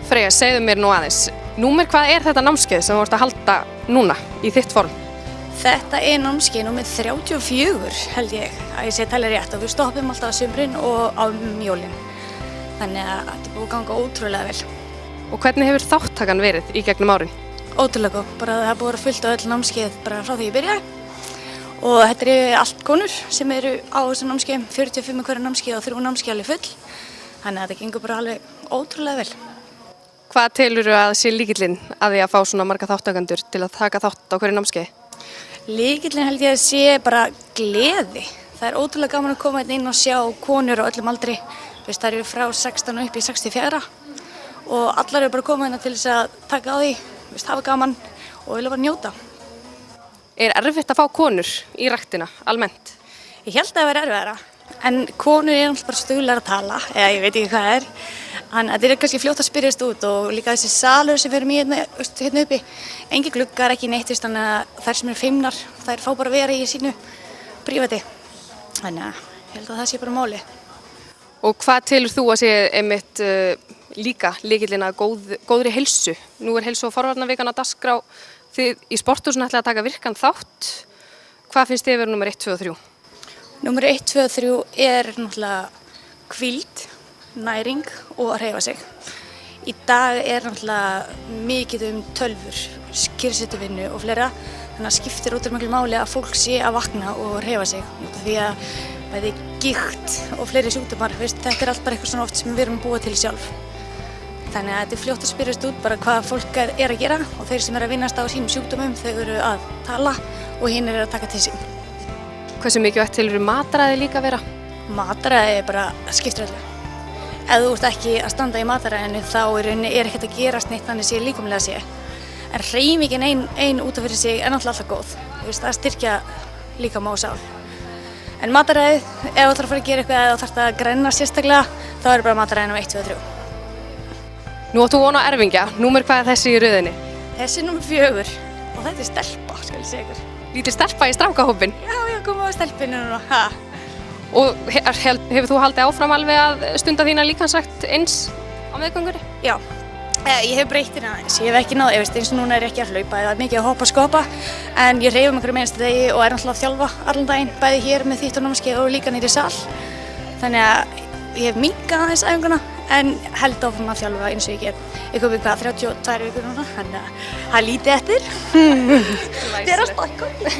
Freyja, segðu mér nú aðeins, númer hvað er þetta námskeið sem þú ert að halda núna í þitt form? Þetta er námskeið númer 34 held ég að ég sé talið rétt og við stoppum alltaf á sumrin og á jólin. Þannig að þetta er búið að ganga ótrúlega vel. Og hvernig hefur þáttakan verið í gegnum árin? Ótrúlega góð, bara það er búið að fullt á öll námskeið bara frá því ég byrjaði. Og þetta eru allt konur sem eru á þessum námskeiðum, 45 hverju námskeið og 3 námskeið alveg full. Þannig að þetta gengur bara alveg ótrúlega vel. Hvað telurðu að sé lykillinn að því að fá svona marga þáttakendur til að taka þátt á hverju námskeiði? Lykillinn held ég að sé bara gleði. Það er ótrúlega gaman að koma inn og sjá konur á öllum aldri. Það eru frá 16 upp í 64 og allar eru bara koma inn til þess að taka á því, hafa gaman og vilja bara njóta. Er erfitt að fá konur í ræktina almennt? Ég held að það væri erfiðara, en konur eru alltaf bara stuðlar að tala, eða ég veit ekki hvað það er. Þannig að þetta er kannski fljótt að spyrjast út og líka þessi salur sem við erum í hérna uppi, engi gluggar, ekki neitt, þannig að þær sem eru feimnar, þær fá bara að vera í sínu prívæti. Þannig að ég held að það sé bara máli. Og hvað telur þú að sé einmitt líka lykillinn að góðri heilsu? Nú er heilsu- og forvarnavikan á dagskrá. Þið í sporthúsinu ætlaði að taka virkan þátt. Hvað finnst þið vera númer 1, 2 og 3? Númer 1, 2 og 3 er náttúrulega hvíld, næring og að hreyfa sig. Í dag er náttúrulega mikið tölvur, kyrrsetuvinnu og fleira. Þannig að skiptir ótrúlega miklu máli að fólk sé að vakna og hreyfa sig. Því að bæði gigt og fleiri sjúkdómar, þetta er allt bara eitthvað svona oft sem við erum að búa til sjálf. Þannig að þetta er fljótt að spyrjast út bara hvað fólk er að gera og þeir sem eru að vinnast á sínum sjúkdómum, þau eru að tala og hinn eru að taka til sín. Hversu mikilvægt telurðu mataræði líka vera? Mataræði bara skiptir öllu. Ef þú ert ekki að standa í mataræðinu þá er ekkert að gerast neitt þannig sé líkamlega sé. En hreyfingin ein út af fyrir sig er náttúrulega alltaf góð. Það styrkja líkama og sál. En mataræðið, ef þú þarf að fara að gera eitthvað eða þú þarf að grenna sérstaklega, þá er bara mataræðin á 1, 2 og 3. Nú áttu von á erfingja, númer hvað er þessi í röðinni? Þessi er númer 4 og þetta er stelpa, skal ég segja ykkur. Lítið stelpa í strákahópinn? Já, ég kom á stelpinu núna. Og hefur þú haldið áfram alveg að stunda þína líkamsrækt eins á meðgöngunni? Já, ég hef breytt hérna aðeins. Ég hef ekki náð, eins og núna er ég ekki að hlaupa eða mikið að hoppa og skopa, en ég hreyfi mig hverjum einasta degi og er náttúrulega að þjálfa allan daginn, bæði hér með þitt og námskeið og líka niðri í sal. Þannig að ég hef minnkað aðeins æfinguna, en held áfram að þjálfa eins og ég get. Ég kom í 32 vikur núna, þannig að það er lítið eftir. Þetta er alltaf eitthvað.